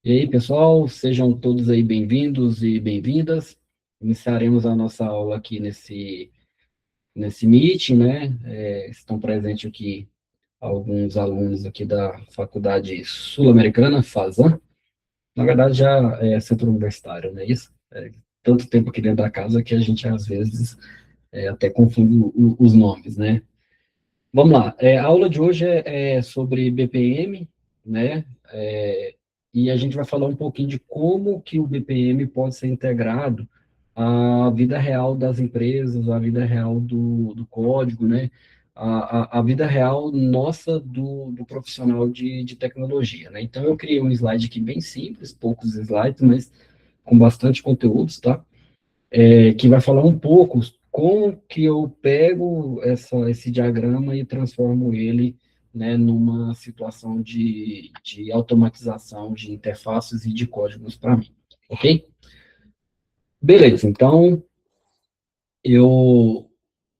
E aí, pessoal, sejam todos aí bem-vindos e bem-vindas. Iniciaremos a nossa aula aqui nesse meeting, né? Estão presentes aqui alguns alunos aqui da Faculdade Sul-Americana, FASAN. Na verdade, já é centro universitário, não é isso? Tanto tempo aqui dentro da casa que a gente, às vezes, até confunde os nomes, né? Vamos lá. A aula de hoje é sobre BPM, né? E a gente vai falar um pouquinho de como que o BPM pode ser integrado à vida real das empresas, à vida real do código, né? A vida real nossa do profissional de tecnologia, né? Então, eu criei um slide aqui bem simples, poucos slides, mas com bastante conteúdos, tá? Que vai falar um pouco como que eu pego esse diagrama e transformo ele, né, numa situação de automatização de interfaces e de códigos para mim, ok? Beleza, então eu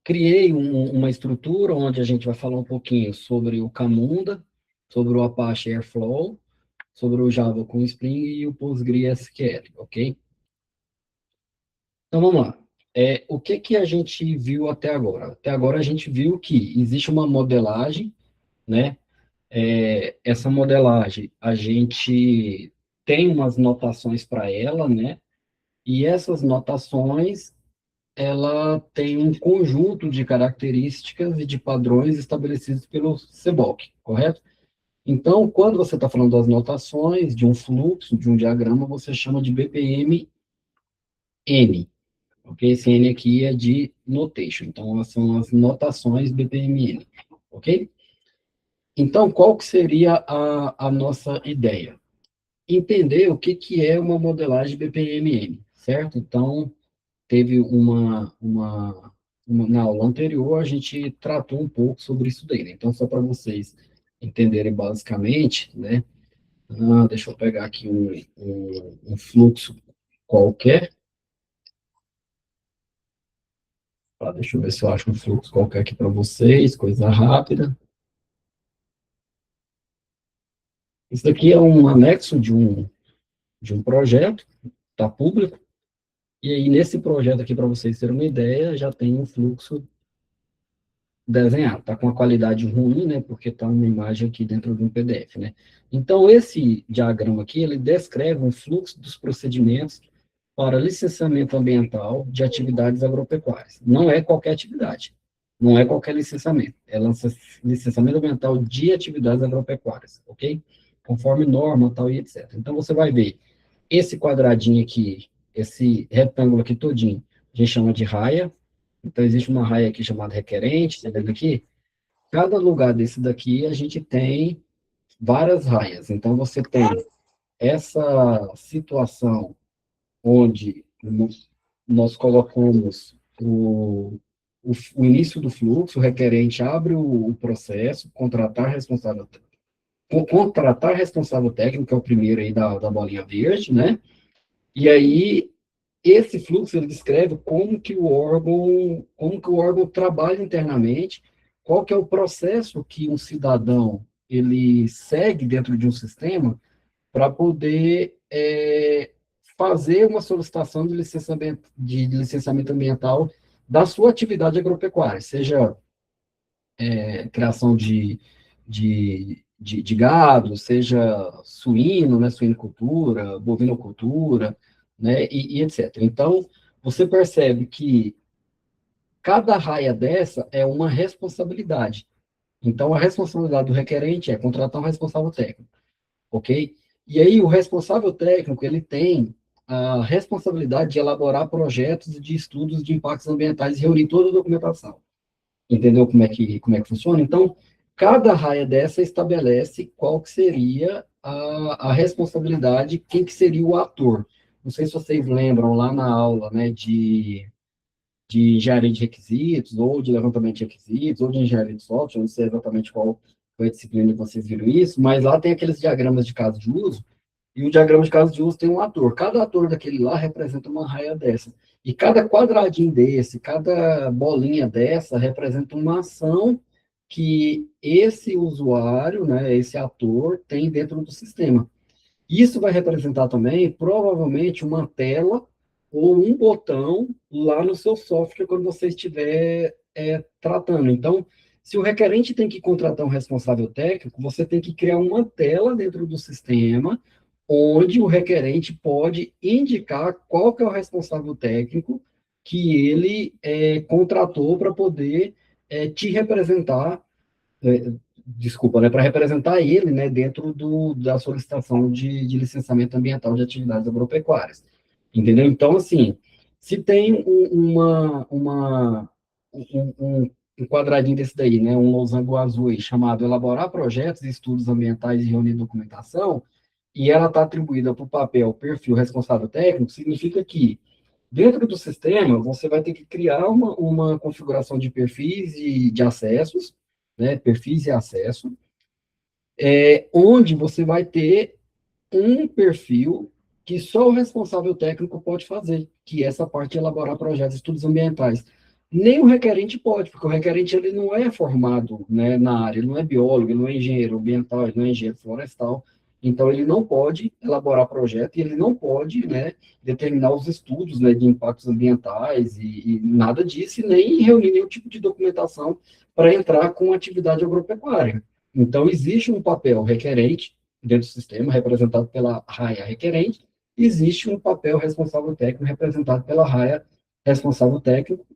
criei uma estrutura onde a gente vai falar um pouquinho sobre o Camunda, sobre o Apache Airflow, sobre o Java com Spring e o PostgreSQL, ok? Então vamos lá. O que que a gente viu até agora? Até agora a gente viu que existe uma modelagem, né? Essa modelagem, a gente tem umas notações para ela, né? E essas notações, ela tem um conjunto de características e de padrões estabelecidos pelo CBOC, correto? Então, quando você está falando das notações de um fluxo, de um diagrama, você chama de BPM-N, ok? Esse N aqui é de notation, então são as notações BPMN, ok? Então, qual que seria a nossa ideia? Entender o que é uma modelagem BPMN, certo? Então, teve na aula anterior, a gente tratou um pouco sobre isso daí, né? Então, só para vocês entenderem basicamente, né? Deixa eu pegar aqui um fluxo qualquer. Deixa eu ver se eu acho um fluxo qualquer aqui para vocês, coisa rápida. Isso daqui é um anexo de um projeto, está público, e aí nesse projeto aqui, para vocês terem uma ideia, já tem um fluxo desenhado. Está com uma qualidade ruim, né, porque está uma imagem aqui dentro de um PDF, né. Então, esse diagrama aqui, ele descreve um fluxo dos procedimentos para licenciamento ambiental de atividades agropecuárias. Não é qualquer atividade, não é qualquer licenciamento, é licenciamento ambiental de atividades agropecuárias, ok? Conforme norma, tal e etc. Então, você vai ver esse quadradinho aqui, esse retângulo aqui todinho, a gente chama de raia. Então, existe uma raia aqui chamada requerente, tá vendo aqui? Cada lugar desse daqui, a gente tem várias raias. Então, você tem essa situação onde nós colocamos o início do fluxo, o requerente abre o processo, contratar responsável técnico, que é o primeiro aí da bolinha verde, né? E aí, esse fluxo ele descreve como que o órgão trabalha internamente, qual que é o processo que um cidadão ele segue dentro de um sistema para poder fazer uma solicitação de licenciamento ambiental da sua atividade agropecuária, seja criação de gado, seja suíno, né, suinocultura, bovinocultura, né, e etc. Então, você percebe que cada raia dessa é uma responsabilidade. Então, a responsabilidade do requerente é contratar um responsável técnico, ok? E aí, o responsável técnico, ele tem a responsabilidade de elaborar projetos de estudos de impactos ambientais e reunir toda a documentação. Entendeu como é que funciona? Então, cada raia dessa estabelece qual que seria a responsabilidade, quem que seria o ator. Não sei se vocês lembram lá na aula, né, de engenharia de requisitos, ou de levantamento de requisitos, ou de engenharia de software, não sei exatamente qual foi a disciplina que vocês viram isso, mas lá tem aqueles diagramas de caso de uso, e o diagrama de caso de uso tem um ator. Cada ator daquele lá representa uma raia dessa. E cada quadradinho desse, cada bolinha dessa, representa uma ação que esse usuário, né, esse ator, tem dentro do sistema. Isso vai representar também, provavelmente, uma tela ou um botão lá no seu software quando você estiver tratando. Então, se o requerente tem que contratar um responsável técnico, você tem que criar uma tela dentro do sistema onde o requerente pode indicar qual que é o responsável técnico que ele contratou para poder te representar, é, desculpa, né, para representar ele, né, dentro da solicitação de licenciamento ambiental de atividades agropecuárias, entendeu? Então, assim, se tem um quadradinho desse daí, né, um losango azul aí, chamado elaborar projetos e estudos ambientais e reunir documentação, e ela está atribuída para o papel perfil responsável técnico, significa que dentro do sistema, você vai ter que criar uma configuração de perfis e de acessos, né, perfis e acesso, onde você vai ter um perfil que só o responsável técnico pode fazer, que é essa parte de elaborar projetos, estudos ambientais. Nem o requerente pode, porque o requerente ele não é formado, né, na área, ele não é biólogo, ele não é engenheiro ambiental, ele não é engenheiro florestal, então ele não pode elaborar projeto e ele não pode, né, determinar os estudos, né, de impactos ambientais e nada disso, e nem reunir nenhum tipo de documentação para entrar com atividade agropecuária. Então existe um papel requerente dentro do sistema, representado pela raia requerente, existe um papel responsável técnico representado pela raia responsável técnico,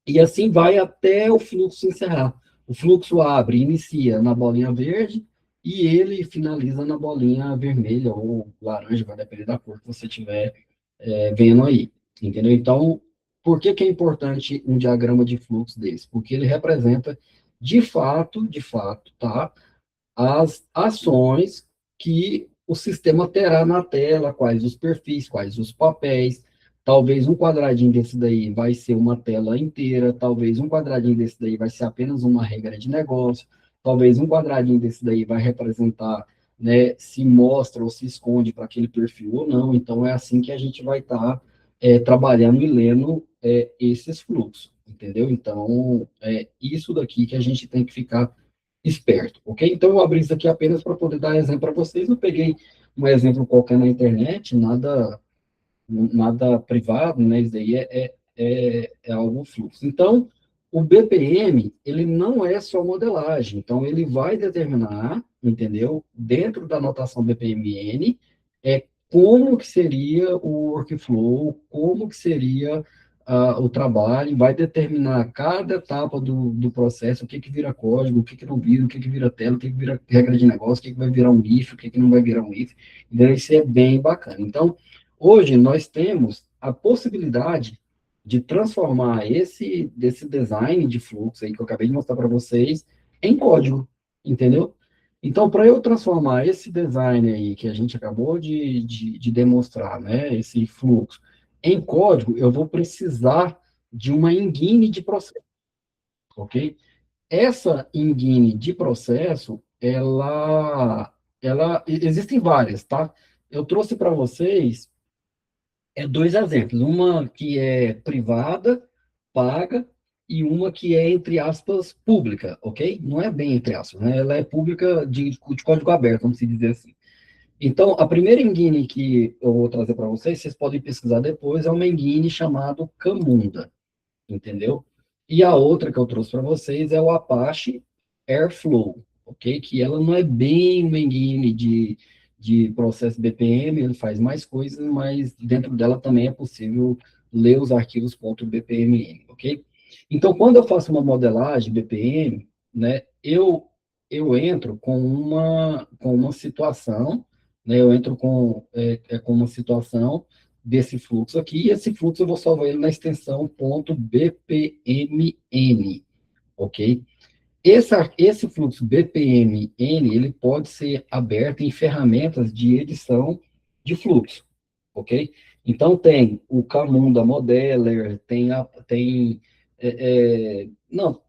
e assim vai até o fluxo encerrar. O fluxo abre, inicia na bolinha verde, e ele finaliza na bolinha vermelha ou laranja, vai depender da cor que você estiver vendo aí, entendeu? Então, por que que é importante um diagrama de fluxo desse? Porque ele representa, de fato, tá? As ações que o sistema terá na tela, quais os perfis, quais os papéis. Talvez um quadradinho desse daí vai ser uma tela inteira, talvez um quadradinho desse daí vai ser apenas uma regra de negócio, talvez um quadradinho desse daí vai representar, né, se mostra ou se esconde para aquele perfil ou não. Então, é assim que a gente vai estar trabalhando e lendo esses fluxos, entendeu? Então, é isso daqui que a gente tem que ficar esperto, ok? Então, eu abri isso aqui apenas para poder dar exemplo para vocês. Eu peguei um exemplo qualquer na internet, nada privado, né? Isso daí é algo fluxo. Então, o BPM, ele não é só modelagem. Então, ele vai determinar, entendeu? Dentro da notação BPMN, como que seria o workflow, como que seria o trabalho, vai determinar cada etapa do processo, o que que vira código, o que que não vira, o que que vira tela, o que que vira regra de negócio, o que que vai virar um if, o que que não vai virar um if. Então, isso é bem bacana. Então, hoje nós temos a possibilidade de transformar desse design de fluxo aí que eu acabei de mostrar para vocês em código, entendeu? Então, para eu transformar esse design aí que a gente acabou de demonstrar, né, esse fluxo, em código, eu vou precisar de uma engine de processo, ok? Essa engine de processo, existem várias, tá? Eu trouxe para vocês dois exemplos. Uma que é privada, paga, e uma que é, entre aspas, pública, ok? Não é bem entre aspas, né? Ela é pública de código aberto, vamos dizer assim. Então, a primeira engine que eu vou trazer para vocês, vocês podem pesquisar depois, é uma engine chamada Camunda, entendeu? E a outra que eu trouxe para vocês é o Apache Airflow, ok? Que ela não é bem uma engine de processo BPM, ele faz mais coisas, mas dentro dela também é possível ler os arquivos .bpmn, ok? Então, quando eu faço uma modelagem BPM, né, eu entro com uma situação, né, eu entro com uma situação desse fluxo aqui, e esse fluxo eu vou salvar ele na extensão .bpmn, ok? Esse fluxo BPMN, ele pode ser aberto em ferramentas de edição de fluxo, ok? Então, tem o Camunda Modeler, não,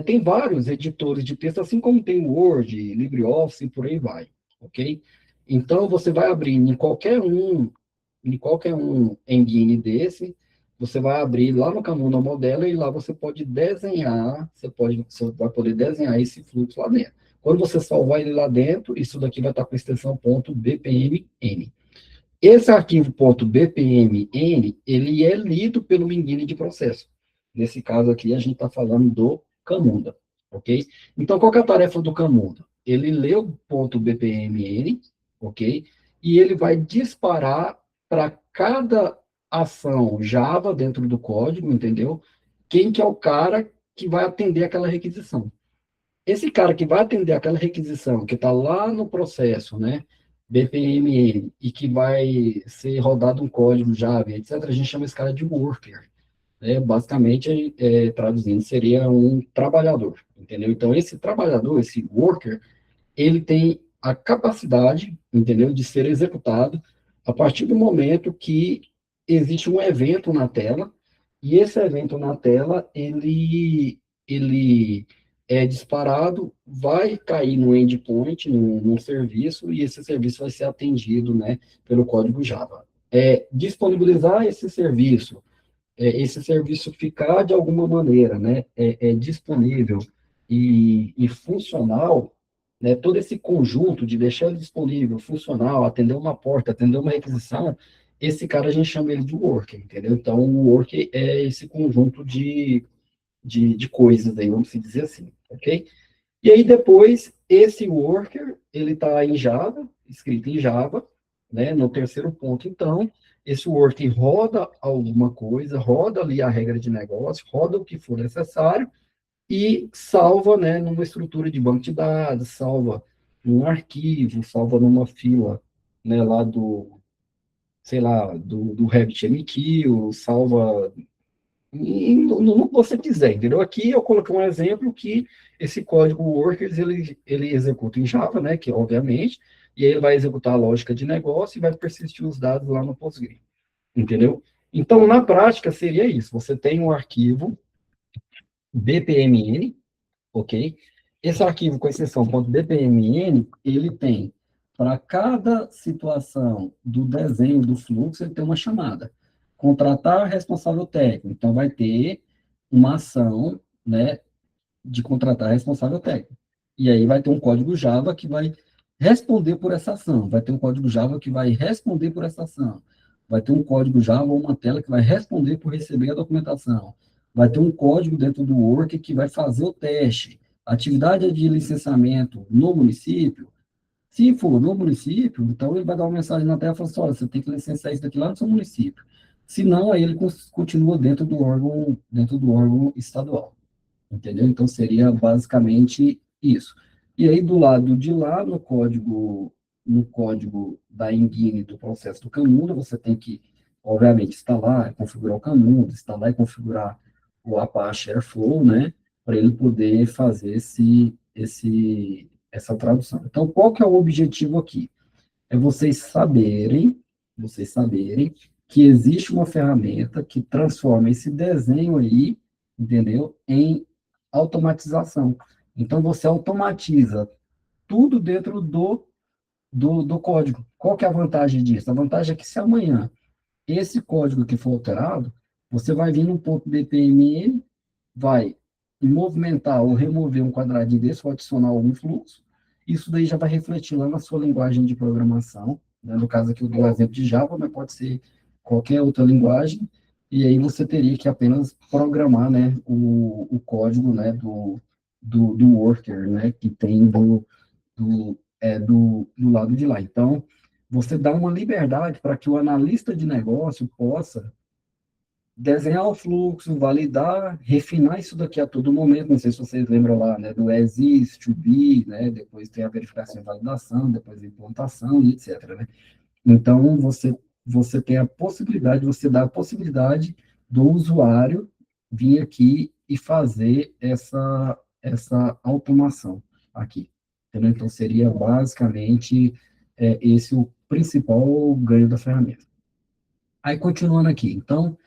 tem vários editores de texto, assim como tem o Word, LibreOffice e por aí vai, ok? Então, você vai abrir em qualquer um engine desse, você vai abrir lá no Camunda Modelo e lá você pode desenhar, você vai poder desenhar esse fluxo lá dentro. Quando você salvar ele lá dentro, isso daqui vai estar com a extensão .bpmn. Esse arquivo .bpmn, ele é lido pelo Mingine de processo. Nesse caso aqui, a gente está falando do Camunda, ok? Então, qual que é a tarefa do Camunda? Ele lê o .bpmn, ok? E ele vai disparar para cada ação Java dentro do código, entendeu? Quem que é o cara que vai atender aquela requisição. Esse cara que vai atender aquela requisição, que está lá no processo, né, BPMN, e que vai ser rodado um código Java, etc., a gente chama esse cara de worker. Né? Basicamente, traduzindo, seria um trabalhador, entendeu? Então, esse trabalhador, esse worker, ele tem a capacidade, entendeu, de ser executado a partir do momento que existe um evento na tela, e esse evento na tela, ele é disparado, vai cair no endpoint, num serviço, e esse serviço vai ser atendido, né, pelo código Java. Disponibilizar esse serviço ficar de alguma maneira, né, disponível e funcional, né, todo esse conjunto de deixar ele disponível, funcional, atender uma porta, atender uma requisição, esse cara a gente chama ele de worker, entendeu? Então, o worker é esse conjunto de coisas aí, vamos dizer assim, ok? E aí depois, esse worker, ele está em Java, escrito em Java, né? No terceiro ponto, então, esse worker roda alguma coisa, roda ali a regra de negócio, roda o que for necessário e salva, né, numa estrutura de banco de dados, salva num arquivo, salva numa fila, né, lá do, sei lá, do RabbitMQ, salva no que você quiser, entendeu? Aqui eu coloquei um exemplo que esse código workers, ele executa em Java, né, que obviamente, e aí ele vai executar a lógica de negócio e vai persistir os dados lá no Postgre, entendeu? Então, na prática, seria isso. Você tem um arquivo BPMN, ok? Esse arquivo, com exceção .bpmn, ele tem, para cada situação do desenho do fluxo, ele tem uma chamada. Contratar responsável técnico. Então, vai ter uma ação, né, de contratar responsável técnico. E aí vai ter um código Java que vai responder por essa ação. Vai ter um código Java que vai responder por essa ação. Vai ter um código Java ou uma tela que vai responder por receber a documentação. Vai ter um código dentro do Work que vai fazer o teste. Atividade de licenciamento no município. Se for no município, então ele vai dar uma mensagem na tela falando assim, olha, você tem que licenciar isso daqui lá no seu município. Se não, aí ele continua dentro do órgão estadual. Entendeu? Então, seria basicamente isso. E aí, do lado de lá, no código da engine do processo do Camunda, você tem que, obviamente, instalar, configurar o Camunda, instalar e configurar o Apache Airflow, né, para ele poder fazer essa tradução. Então, qual que é o objetivo aqui? É vocês saberem que existe uma ferramenta que transforma esse desenho aí, entendeu? Em automatização. Então, você automatiza tudo dentro do código. Qual que é a vantagem disso? A vantagem é que se amanhã esse código que for alterado, você vai vir no ponto BPMN, vai movimentar ou remover um quadradinho desse, ou adicionar algum fluxo, isso daí já vai refletir lá na sua linguagem de programação, né? No caso aqui, eu dou o exemplo de Java, mas pode ser qualquer outra linguagem, e aí você teria que apenas programar, né, o código, né, do worker, né, que tem do lado de lá. Então, você dá uma liberdade para que o analista de negócio possa desenhar o fluxo, validar, refinar isso daqui a todo momento. Não sei se vocês lembram lá, né, do as is, to be, né, depois tem a verificação e validação, depois a implantação e etc, né? Então, você tem a possibilidade, você dá a possibilidade do usuário vir aqui e fazer essa automação aqui. Entendeu? Então, seria basicamente esse o principal ganho da ferramenta. Aí, continuando aqui. Então,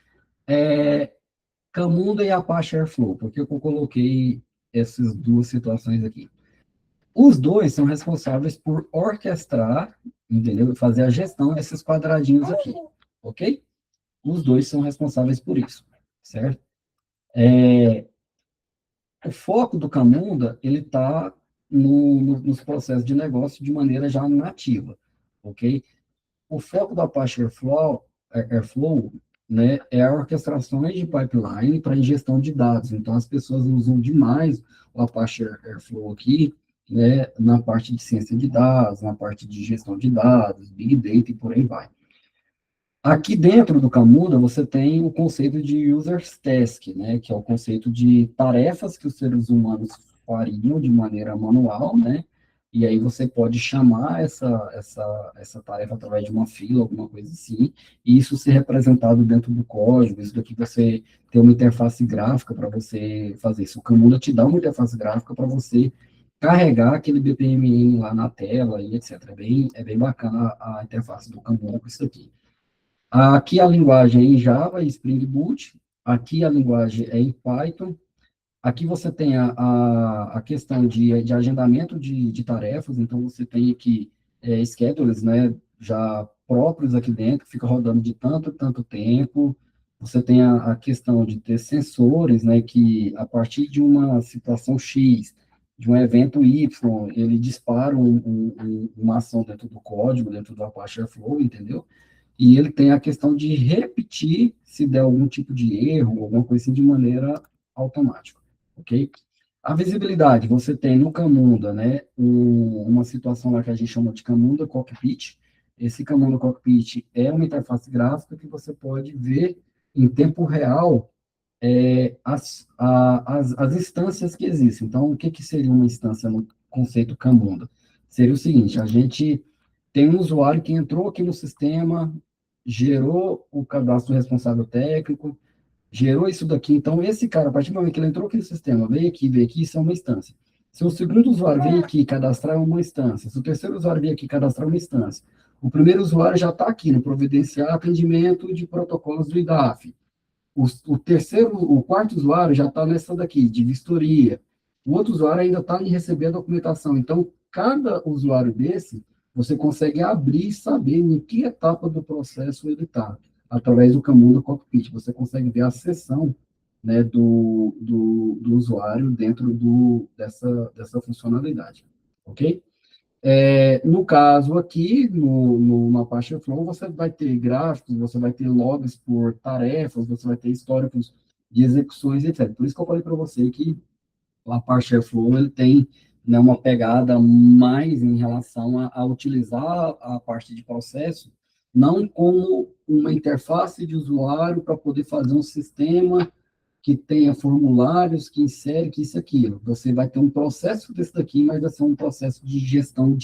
Camunda e Apache Airflow, por que eu coloquei essas duas situações aqui? Os dois são responsáveis por orquestrar, entendeu? Fazer a gestão desses quadradinhos aqui, ok? Os dois são responsáveis por isso, certo? O foco do Camunda, ele está nos processos de negócio de maneira já nativa, ok? O foco da Apache Airflow, né, é a orquestração de pipeline para ingestão de dados. Então, as pessoas usam demais o Apache Airflow aqui, né, na parte de ciência de dados, na parte de gestão de dados, Big Data e por aí vai. Aqui dentro do Camunda, você tem o conceito de User's Task, né, que é o conceito de tarefas que os seres humanos fariam de maneira manual, né, e aí você pode chamar essa tarefa através de uma fila, alguma coisa assim, e isso ser representado dentro do código, isso daqui você tem uma interface gráfica para você fazer isso. O Camunda te dá uma interface gráfica para você carregar aquele BPMN lá na tela e etc. É bem bacana a interface do Camunda com isso aqui. Aqui a linguagem é em Java e Spring Boot, aqui a linguagem é em Python, aqui você tem a questão de agendamento de tarefas, então você tem aqui schedulers, né, já próprios aqui dentro, que fica rodando de tanto, tanto tempo, você tem a questão de ter sensores, né, que a partir de uma situação X, de um evento Y, ele dispara uma ação dentro do código, dentro do Apache Airflow, entendeu? E ele tem a questão de repetir se der algum tipo de erro, alguma coisa assim, de maneira automática, ok? A visibilidade, você tem no Camunda, né, uma situação lá que a gente chama de Camunda Cockpit. Esse Camunda Cockpit é uma interface gráfica que você pode ver em tempo real as instâncias que existem. Então, o que, que seria uma instância no conceito Camunda? Seria o seguinte, a gente tem um usuário que entrou aqui no sistema, gerou o cadastro responsável técnico, gerou isso daqui. Então, esse cara, a partir do momento que ele entrou aqui no sistema, veio aqui, isso é uma instância. Se o segundo usuário veio aqui cadastrar uma instância, se o terceiro usuário veio aqui cadastrar uma instância, o primeiro usuário já está aqui no providenciar atendimento de protocolos do IDAF. O quarto usuário já está nessa daqui, de vistoria. O outro usuário ainda está em receber a documentação. Então, cada usuário desse, você consegue abrir e saber em que etapa do processo ele está, através do Camunda Cockpit. Você consegue ver a sessão, né, do usuário dentro dessa funcionalidade. Ok? No caso aqui, na Apache Flow, você vai ter gráficos, você vai ter logs por tarefas, você vai ter históricos de execuções, etc. Por isso que eu falei para você que o Apache Flow ele tem, né, uma pegada mais em relação a utilizar a parte de processo, não como uma interface de usuário para poder fazer um sistema que tenha formulários, que insere, que isso e aquilo. Você vai ter um processo desse daqui, mas vai ser um processo de ingestão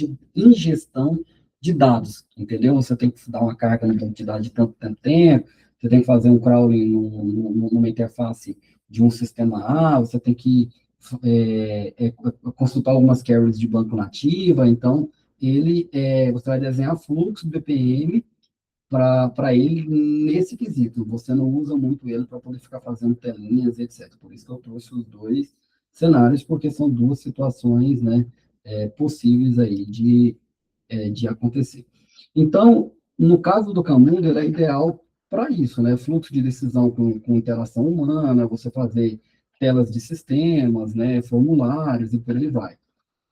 de dados, entendeu? Você tem que dar uma carga na quantidade de tanto tempo, você tem que fazer um crawling numa interface de um sistema A, você tem que consultar algumas queries de banco nativa, então você vai desenhar fluxo BPM para ele nesse quesito. Você não usa muito ele para poder ficar fazendo telinhas, etc. Por isso que eu trouxe os dois cenários, porque são duas situações, né, possíveis aí de acontecer. Então, no caso do Camunda, ele é ideal para isso, né? Fluxo de decisão com interação humana, você fazer telas de sistemas, né, formulários e por aí vai.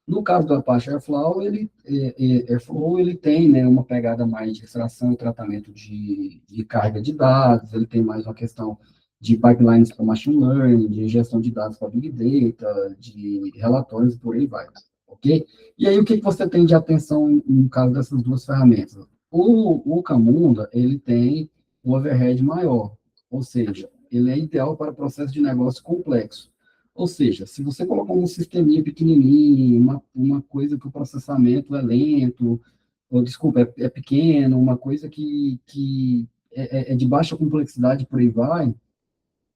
No caso do Apache Airflow, ele tem, né, uma pegada mais de extração e tratamento de carga de dados, ele tem mais uma questão de pipelines para machine learning, de ingestão de dados para big data, de relatórios, por aí vai, ok? E aí, o que você tem de atenção no caso dessas duas ferramentas? O Camunda, ele tem um overhead maior, ou seja, ele é ideal para processo de negócio complexo. Ou seja, se você colocar um sisteminha pequenininho, uma coisa que o processamento é lento, ou desculpa, é pequeno, uma coisa que é de baixa complexidade, por aí vai,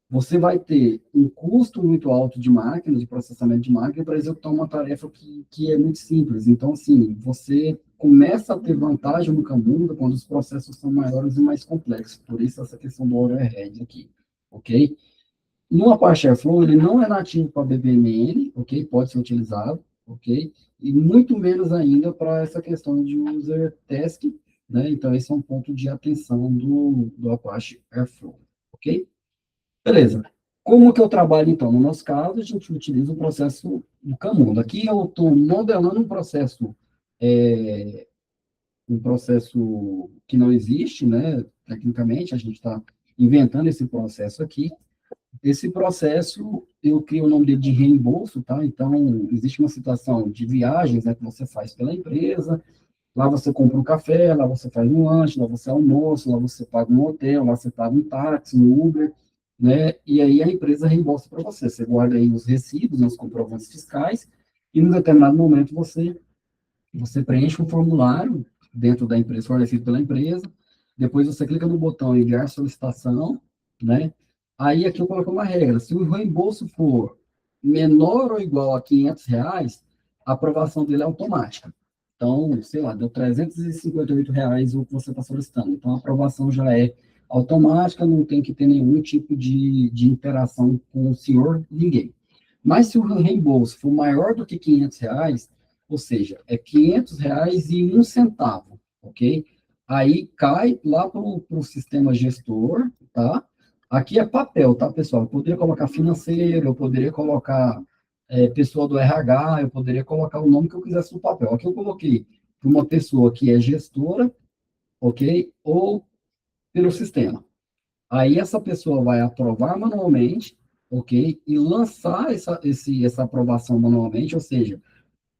você vai ter um custo muito alto de máquina, de processamento de máquina, para executar uma tarefa que é muito simples. Então, assim, você começa a ter vantagem no Camunda quando os processos são maiores e mais complexos. Por isso, essa questão do overhead aqui, ok? No Apache Airflow, ele não é nativo para BPMN, ok? Pode ser utilizado, ok? E muito menos ainda para essa questão de user task, né? Então, esse é um ponto de atenção do Apache Airflow, ok? Beleza. Como que eu trabalho, então? No nosso caso, a gente utiliza o processo do Camundo. Aqui eu estou modelando é, um processo que não existe, né? Tecnicamente, a gente está inventando esse processo aqui. Esse processo, eu crio o nome dele de reembolso, tá? Então, existe uma situação de viagens, né, que você faz pela empresa, lá você compra um café, lá você faz um lanche, lá você almoça, lá você paga um hotel, lá você paga um táxi, um Uber, né? E aí a empresa reembolsa para você. Você guarda aí os recibos, os comprovantes fiscais, e num determinado momento você preenche um formulário dentro da empresa, fornecido pela empresa, depois você clica no botão enviar solicitação, né? Aí aqui eu coloco uma regra, se o reembolso for menor ou igual a R$ 500, a aprovação dele é automática. Então, sei lá, deu R$ 358 o que você está solicitando. Então, a aprovação já é automática, não tem que ter nenhum tipo de interação com o senhor, ninguém. Mas se o reembolso for maior do que R$ 500, ou seja, é R$ 500,01, ok? Aí cai lá para o sistema gestor, tá? Aqui é papel, tá, pessoal? Eu poderia colocar financeiro, eu poderia colocar pessoa do RH, eu poderia colocar o nome que eu quisesse no papel. Aqui eu coloquei para uma pessoa que é gestora, ok? Ou pelo sistema. Aí essa pessoa vai aprovar manualmente, ok? E lançar essa aprovação manualmente, ou seja,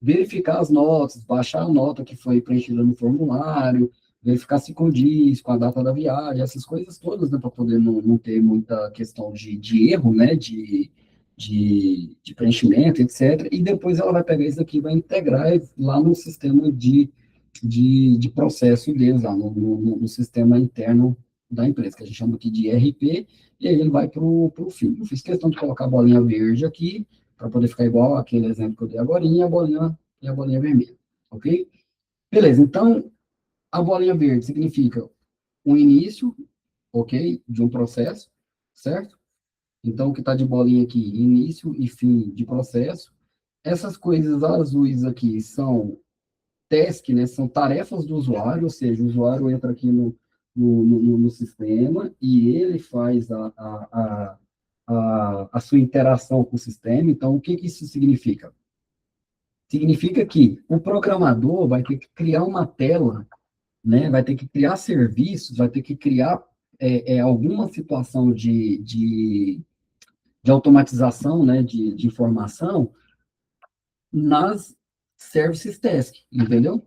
verificar as notas, baixar a nota que foi preenchida no formulário, verificar se condiz com a data da viagem, essas coisas todas, né, para poder não ter muita questão de erro, né, de preenchimento, etc. E depois ela vai pegar isso aqui e vai integrar lá no sistema de processo deles, lá no sistema interno da empresa, que a gente chama aqui de ERP, e aí ele vai para o fim. Eu fiz questão de colocar a bolinha verde aqui, para poder ficar igual aquele exemplo que eu dei agora, e a bolinha vermelha, ok? Beleza, então, a bolinha verde significa um início, ok, de um processo, certo? Então, o que está de bolinha aqui, início e fim de processo. Essas coisas azuis aqui são task, né, são tarefas do usuário, ou seja, o usuário entra aqui no sistema e ele faz a sua interação com o sistema. Então, o que isso significa? Significa que o programador vai ter que criar uma tela, né? Vai ter que criar serviços, vai ter que criar alguma situação de automatização, né? De informação nas services task, entendeu?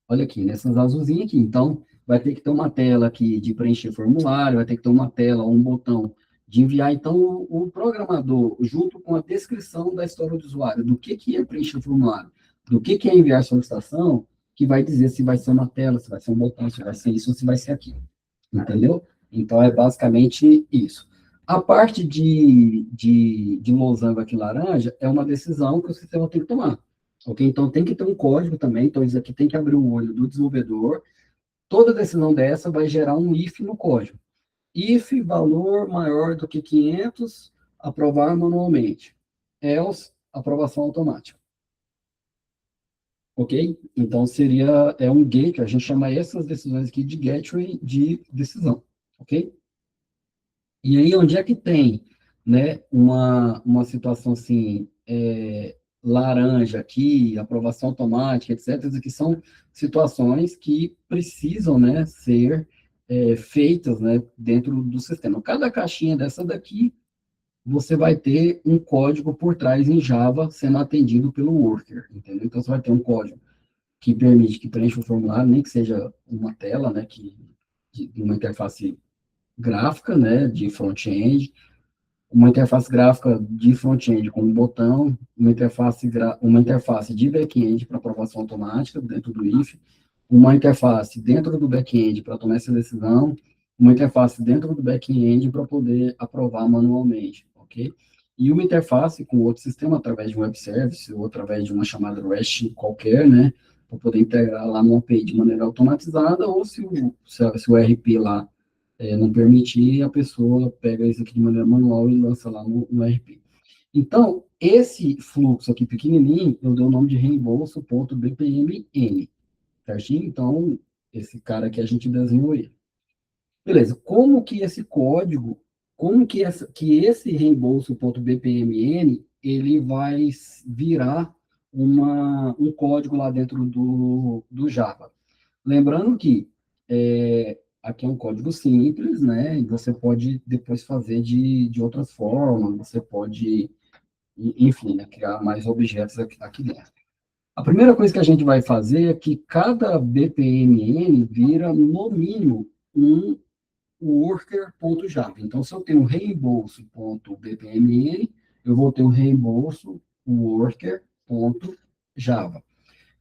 Olha aqui, nessas azulzinhas aqui. Então, vai ter que ter uma tela aqui de preencher formulário, vai ter que ter uma tela ou um botão de enviar. Então, o programador, junto com a descrição da história do usuário, do que é preencher o formulário, do que é enviar solicitação, que vai dizer se vai ser uma tela, se vai ser um botão, se vai ser isso ou se vai ser aquilo. Entendeu? Então, é basicamente isso. A parte de losango aqui laranja é uma decisão que o sistema tem que tomar. Ok? Então, tem que ter um código também. Então, isso aqui tem que abrir o olho do desenvolvedor. Toda decisão dessa vai gerar um if no código. If valor maior do que 500, aprovar manualmente. Else, aprovação automática. Ok? Então, é um gateway. A gente chama essas decisões aqui de gateway de decisão. Ok? E aí, onde é que tem, né, uma situação assim, laranja aqui, aprovação automática, etc., isso aqui são situações que precisam, né, ser feitas, né, dentro do sistema. Cada caixinha dessa daqui, você vai ter um código por trás em Java sendo atendido pelo worker, entendeu? Então, você vai ter um código que permite que preencha o formulário, nem que seja uma tela, né, de uma interface gráfica, né, de front-end, uma interface gráfica de front-end com um botão, uma interface de back-end para aprovação automática dentro do if, uma interface dentro do back-end para tomar essa decisão, uma interface dentro do back-end para poder aprovar manualmente, ok? E uma interface com outro sistema através de um web service ou através de uma chamada REST qualquer, né, para poder integrar lá no API de maneira automatizada, ou se o RP lá não permitir, a pessoa pega isso aqui de maneira manual e lança lá no RP. Então, esse fluxo aqui pequenininho, eu dei o nome de reembolso.bpmn, certinho? Então, esse cara aqui a gente desenhou ele. Beleza, como que esse código como que esse reembolso.bpmn ele vai virar um código lá dentro do Java. Lembrando que aqui é um código simples, né? E você pode depois fazer de outras formas, você pode, enfim, né, criar mais objetos aqui dentro. A primeira coisa que a gente vai fazer é que cada BPMN vira, no mínimo, um worker.java. Então, se eu tenho reembolso.bpmn, eu vou ter um reembolso worker.java.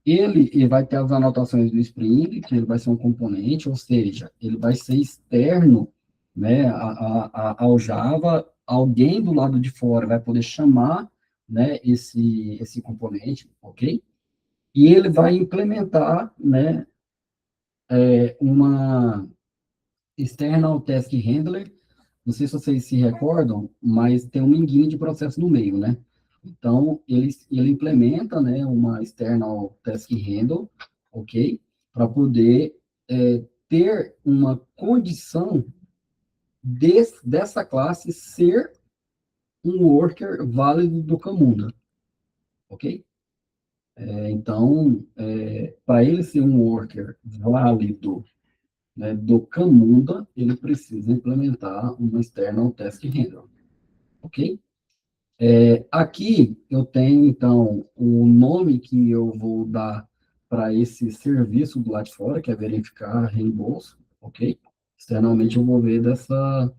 Ele vai ter as anotações do Spring, que ele vai ser um componente, ou seja, ele vai ser externo, né, ao Java. Alguém do lado de fora vai poder chamar, né, esse componente, ok? E ele vai implementar, né, uma external task handler. Não sei se vocês se recordam, mas tem um engine de processo no meio, né? Então, ele implementa, né, uma external task handle, ok? Para poder ter uma condição dessa classe ser um worker válido do Camunda, ok? Então, para ele ser um worker válido, né, do Camunda, ele precisa implementar uma external task handle, ok? Aqui eu tenho, então, o nome que eu vou dar para esse serviço do lado de fora, que é verificar reembolso, ok? Externamente eu vou ver dessa,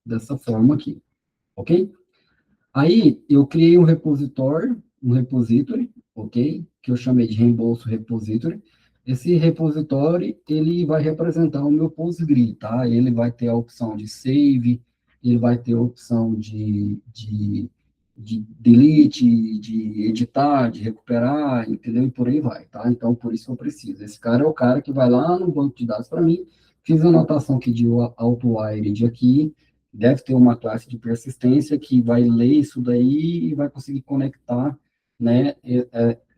dessa forma aqui, ok? Aí eu criei um repository, ok? Que eu chamei de reembolso repository. Esse repository, ele vai representar o meu PostgreSQL, tá? Ele vai ter a opção de save, ele vai ter a opção de delete, de editar, de recuperar, entendeu? E por aí vai, tá? Então, por isso que eu preciso. Esse cara é o cara que vai lá no banco de dados para mim, fiz a anotação aqui de auto-wired aqui, deve ter uma classe de persistência que vai ler isso daí e vai conseguir conectar, né,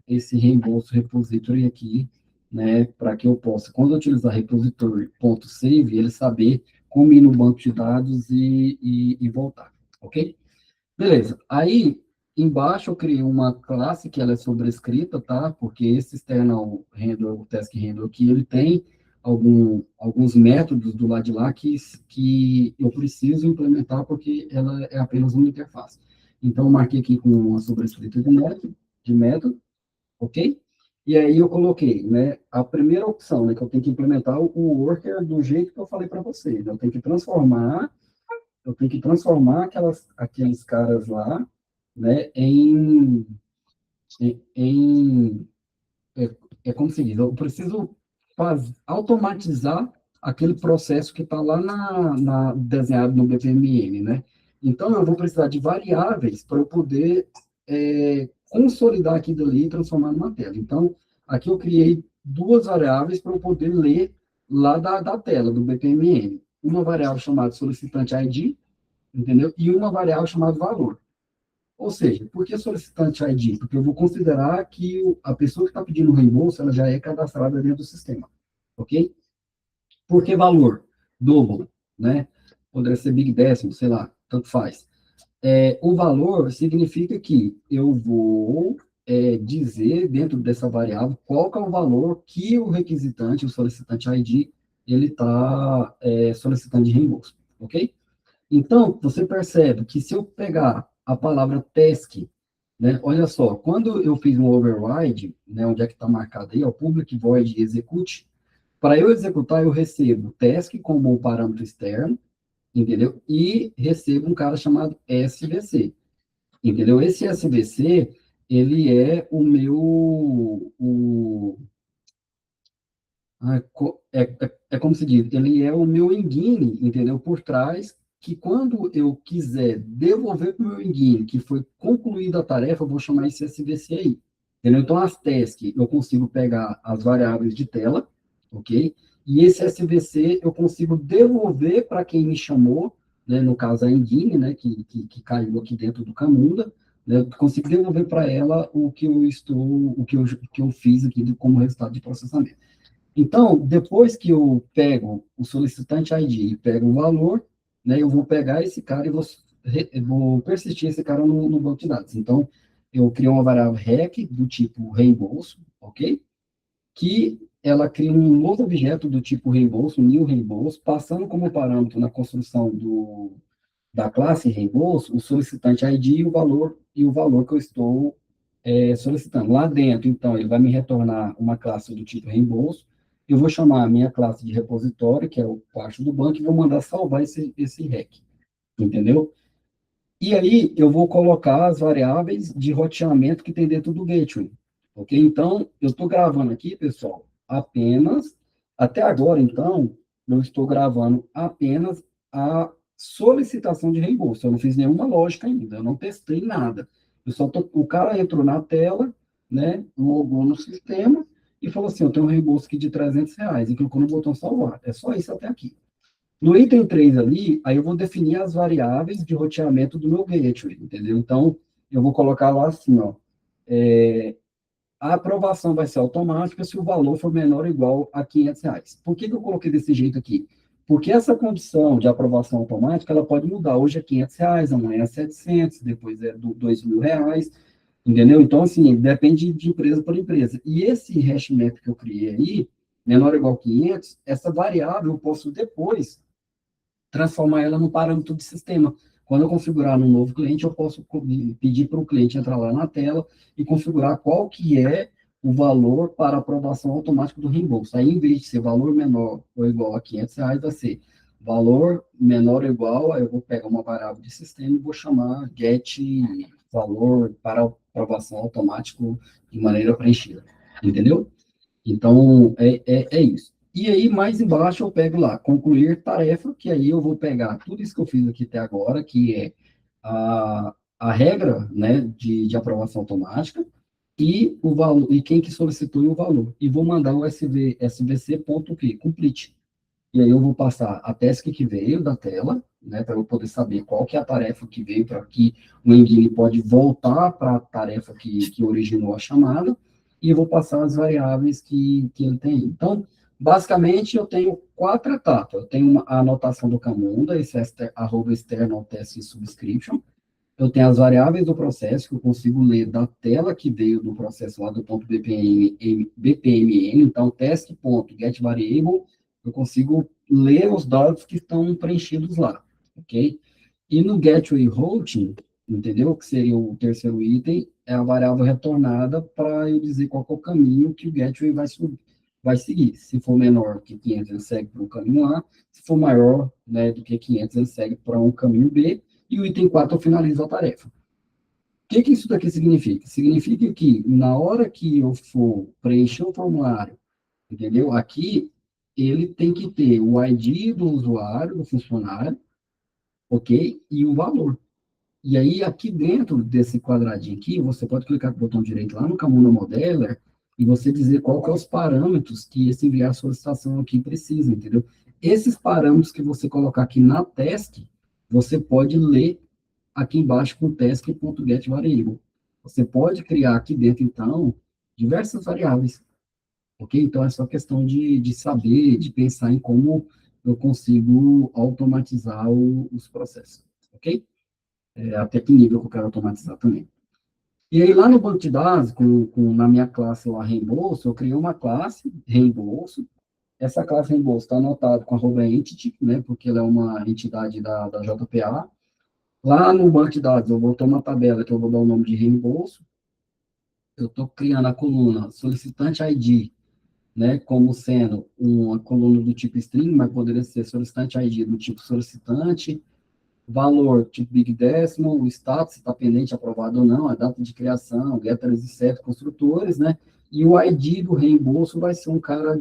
esse reembolso repository aqui, né, para que eu possa, quando eu utilizar repository.save, ele saber como ir no banco de dados e voltar, ok? Beleza. Aí, embaixo eu criei uma classe que ela é sobrescrita, tá? Porque esse external handler, o task handler aqui, ele tem alguns métodos do lado de lá que eu preciso implementar porque ela é apenas uma interface. Então, eu marquei aqui com uma sobrescrita de método, ok? E aí eu coloquei, né, a primeira opção, né, que eu tenho que implementar o worker do jeito que eu falei para vocês. Eu tenho que transformar aqueles caras lá, né, em é, como se diz, eu preciso automatizar aquele processo que está lá desenhado no BPMN, né? Então, eu vou precisar de variáveis para eu poder consolidar aquilo ali e transformar numa tela. Então, aqui eu criei duas variáveis para eu poder ler lá da tela, do BPMN. Uma variável chamada solicitante ID, entendeu? E uma variável chamada valor. Ou seja, por que solicitante ID? Porque eu vou considerar que a pessoa que está pedindo o reembolso, ela já é cadastrada dentro do sistema, ok? Por que valor? Double, né? Poderia ser Big Décimo, sei lá, tanto faz. O valor significa que eu vou dizer dentro dessa variável qual que é o valor que o requisitante, o solicitante ID, ele está solicitando de reembolso, ok? Então, você percebe que se eu pegar a palavra task, né, olha só, quando eu fiz um override, né, onde é que está marcado aí, é o public void execute, para eu executar, eu recebo task como um parâmetro externo, entendeu? E recebo um cara chamado SVC, entendeu? Esse SVC, ele é é como se diz, ele é o meu engine, entendeu? Por trás, que quando eu quiser devolver para o meu engine que foi concluída a tarefa, eu vou chamar esse SVC aí. Entendeu? Então, as tasks, eu consigo pegar as variáveis de tela, ok? E esse SVC eu consigo devolver para quem me chamou, né? No caso, a engine, né? Que caiu aqui dentro do Camunda, né? Eu consigo devolver para ela o que eu fiz aqui como resultado de processamento. Então, depois que eu pego o solicitante ID e pego o valor, né, eu vou pegar esse cara e vou persistir esse cara no banco de dados. Então, eu crio uma variável REC do tipo reembolso, ok? Que ela cria um novo objeto do tipo reembolso, new reembolso, passando como parâmetro na construção da classe reembolso, o solicitante ID e o valor que eu estou solicitando. Lá dentro, então, ele vai me retornar uma classe do tipo reembolso, eu vou chamar a minha classe de repositório, que é o parte do banco, e vou mandar salvar esse REC, entendeu? E aí, eu vou colocar as variáveis de roteamento que tem dentro do gateway, ok? Então, eu estou gravando aqui, pessoal, até agora, então, eu estou gravando apenas a solicitação de reembolso. Eu não fiz nenhuma lógica ainda, eu não testei nada. O cara entrou na tela, né, logou no sistema e falou assim, eu tenho um reembolso aqui de R$ 300, e clicou no botão salvar. É só isso até aqui. No item 3 ali, aí eu vou definir as variáveis de roteamento do meu gateway, entendeu? Então, eu vou colocar lá assim, ó, a aprovação vai ser automática se o valor for menor ou igual a R$ 500. Por que eu coloquei desse jeito aqui? Porque essa condição de aprovação automática, ela pode mudar. Hoje é R$ 500, amanhã é 700, depois é R$ 2.000, entendeu? Então, assim, depende de empresa por empresa. E esse hashmap que eu criei aí, menor ou igual a 500, essa variável eu posso depois transformar ela num parâmetro de sistema. Quando eu configurar no novo cliente, eu posso pedir para o cliente entrar lá na tela e configurar qual que é o valor para aprovação automática do reembolso. Aí, em vez de ser valor menor ou igual a R$ 500, vai ser valor menor ou igual, aí eu vou pegar uma variável de sistema e vou chamar get valor para aprovação automático de maneira preenchida. Entendeu? Então, é isso. E aí, mais embaixo, eu pego lá, concluir tarefa, que aí eu vou pegar tudo isso que eu fiz aqui até agora, que é a regra, né, de aprovação automática, e o valor, e quem que solicitou e o valor. E vou mandar o svc.quê? Complete. E aí eu vou passar a task que veio da tela, né, para eu poder saber qual que é a tarefa que veio, para que o engine pode voltar para a tarefa que originou a chamada, e eu vou passar as variáveis que ele tem. Então, basicamente, eu tenho 4 etapas. Eu tenho a anotação do Camunda, esse arroba external test subscription. Eu tenho as variáveis do processo, que eu consigo ler da tela que veio do processo lá do ponto BPMN, então teste.getVariable, eu consigo ler os dados que estão preenchidos lá, ok? E no gateway routing, entendeu? Que seria o terceiro item, é a variável retornada para eu dizer qual é o caminho que o gateway vai seguir. Se for menor que 500, ele segue para o caminho A. Se for maior, né, do que 500, ele segue para um caminho B. E o item 4 eu finalizo a tarefa. O que isso daqui significa? Significa que na hora que eu for preencher o formulário, entendeu? Aqui, ele tem que ter o ID do usuário, do funcionário, ok? E o valor. E aí, aqui dentro desse quadradinho aqui, você pode clicar com o botão direito lá no Camuna Modeler e você dizer qual que é os parâmetros que esse enviar solicitação aqui precisa, entendeu? Esses parâmetros que você colocar aqui na task, você pode ler aqui embaixo com task.getVariable. Você pode criar aqui dentro, então, diversas variáveis, ok? Então, é só questão de saber, de pensar em como eu consigo automatizar os processos, ok? Até que nível que eu quero automatizar também. E aí, lá no banco de dados, na minha classe lá, reembolso, eu criei uma classe, reembolso. Essa classe reembolso está anotada com @entity, né, porque ela é uma entidade da JPA. Lá no banco de dados, eu vou ter uma tabela que eu vou dar o nome de reembolso. Eu estou criando a coluna solicitante ID, né, como sendo uma coluna do tipo string, mas poderia ser solicitante ID do tipo solicitante, valor tipo Big Decimal, o status, se está pendente, aprovado ou não, a data de criação, getters e set construtores, né? E o ID do reembolso vai ser um cara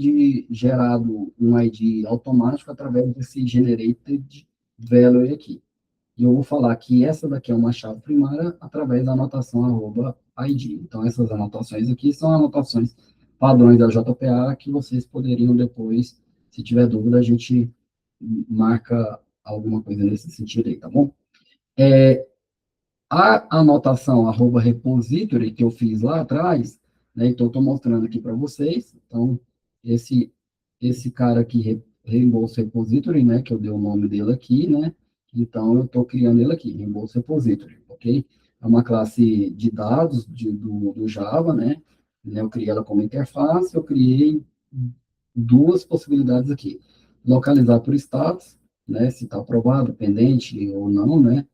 gerado um ID automático através desse generated value aqui. E eu vou falar que essa daqui é uma chave primária através da anotação @ID. Então, essas anotações aqui são anotações padrões da JPA que vocês poderiam depois, se tiver dúvida, a gente marca alguma coisa nesse sentido aí, tá bom? A anotação @repository que eu fiz lá atrás, né, então estou mostrando aqui para vocês, então, esse esse cara aqui, Reembolso Repository, né, que eu dei o nome dele aqui, né, então eu estou criando ele aqui, Reembolso Repository, ok? É uma classe de dados do Java, né, eu criei ela como interface, eu criei duas possibilidades aqui, localizar por status, né, se está aprovado, pendente ou não, né,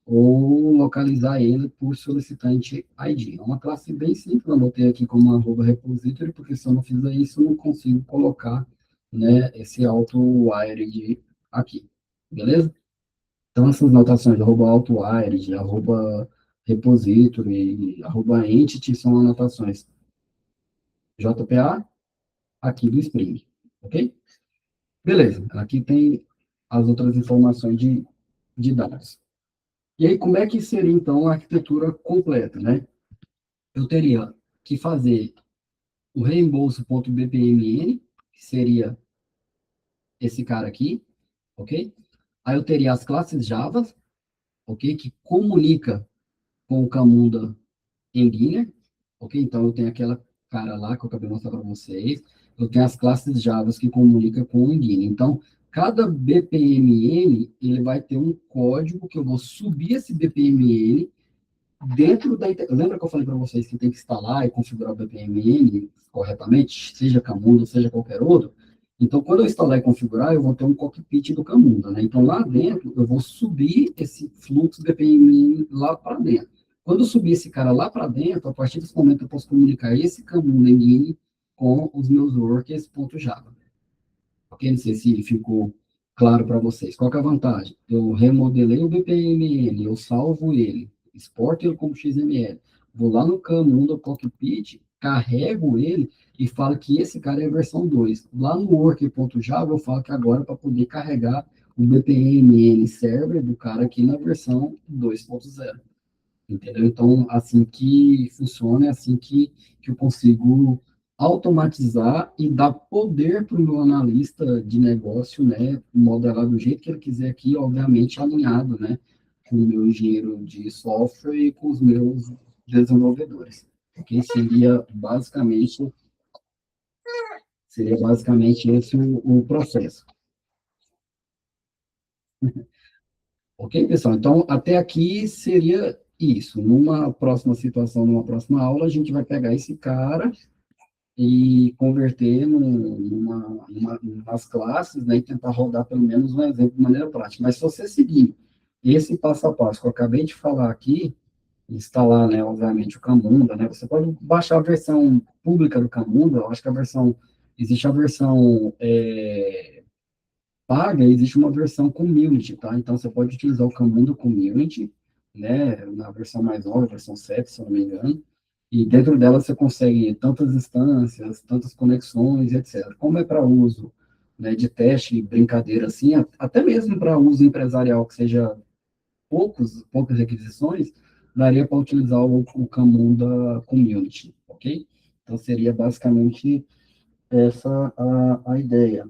ou localizar ele por solicitante ID. É uma classe bem simples, eu anotei aqui como @repository, porque se eu não fizer isso, eu não consigo colocar, né, esse auto-wired aqui, beleza? Então, essas notações de @auto-wired, @repository, @entity são anotações JPA aqui do Spring, ok? Beleza, aqui tem as outras informações de dados. E aí, como é que seria, então, a arquitetura completa, né? Eu teria que fazer o reembolso.bpmn, que seria esse cara aqui, ok? Aí eu teria as classes Java, ok? Que comunica com o Camunda em linha, ok? Então, eu tenho aquela cara lá que eu acabei de mostrar para vocês. Eu tenho as classes Java que comunicam com o Engine. Então, cada BPMN, ele vai ter um código que eu vou subir esse BPMN dentro da. Lembra que eu falei para vocês que tem que instalar e configurar o BPMN corretamente, seja Camunda, seja qualquer outro? Então, quando eu instalar e configurar, eu vou ter um cockpit do Camunda, né? Então, lá dentro, eu vou subir esse fluxo BPMN lá para dentro. Quando eu subir esse cara lá para dentro, a partir desse momento, eu posso comunicar esse Camunda engine com os meus workers.java. Ok? Não sei se ficou claro para vocês. Qual que é a vantagem? Eu remodelei o BPMN, eu salvo ele, exporto ele como XML, vou lá no Camunda Cockpit, carrego ele e falo que esse cara é a versão 2. Lá no worker.java eu falo que agora é para poder carregar o BPMN server do cara aqui na versão 2.0. Entendeu? Então, assim que funciona, é assim que eu consigo automatizar e dar poder para o meu analista de negócio, né, modelar do jeito que ele quiser aqui, obviamente alinhado, né, com o meu engenheiro de software e com os meus desenvolvedores. Que seria basicamente esse o processo. Ok, pessoal? Então, até aqui seria isso. Numa próxima situação, numa próxima aula, a gente vai pegar esse cara e converter nas classes, né, e tentar rodar pelo menos um exemplo de maneira prática. Mas se você seguir esse passo a passo que eu acabei de falar aqui, instalar, né, obviamente, o Camunda, né, você pode baixar a versão pública do Camunda, eu acho que existe a versão paga, existe uma versão community, tá? Então, você pode utilizar o Camunda Community, né, na versão mais nova, versão 7, se eu não me engano, e dentro dela você consegue tantas instâncias, tantas conexões, etc. Como é para uso, né, de teste, brincadeira assim, até mesmo para uso empresarial, que seja poucas requisições, daria para utilizar o Camunda Community, ok? Então, seria basicamente essa a ideia.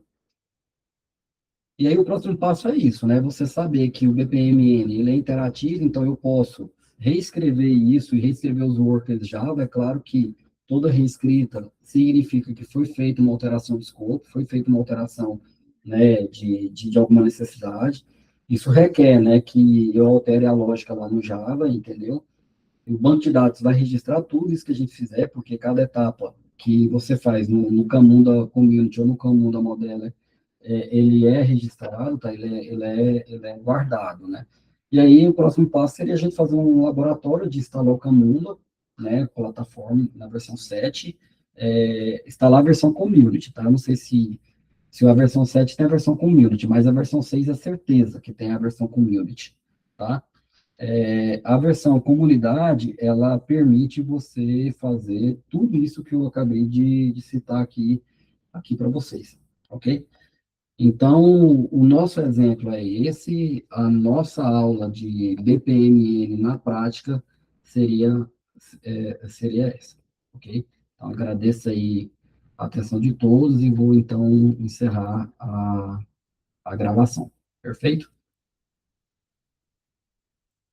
E aí o próximo passo é isso, né? Você saber que o BPMN ele é interativo, então eu posso reescrever isso e reescrever os workers Java. É claro que toda reescrita significa que foi feita uma alteração de escopo, foi feita uma alteração, né, de alguma necessidade. Isso requer, né, que eu altere a lógica lá no Java, entendeu? E o banco de dados vai registrar tudo isso que a gente fizer, porque cada etapa que você faz no Camunda Community ou no Camunda Model ele é registrado, tá? Ele é guardado, né? E aí, o próximo passo seria a gente fazer um laboratório de instalar o Camunda, né, plataforma na versão 7, instalar a versão Community, tá? Eu não sei se a versão 7 tem a versão Community, mas a versão 6 é certeza que tem a versão Community, tá? A versão comunidade, ela permite você fazer tudo isso que eu acabei de citar aqui para vocês, ok? Então, o nosso exemplo é esse, a nossa aula de BPMN na prática seria, seria essa, ok? Então, agradeço aí a atenção de todos e vou, então, encerrar a gravação. Perfeito?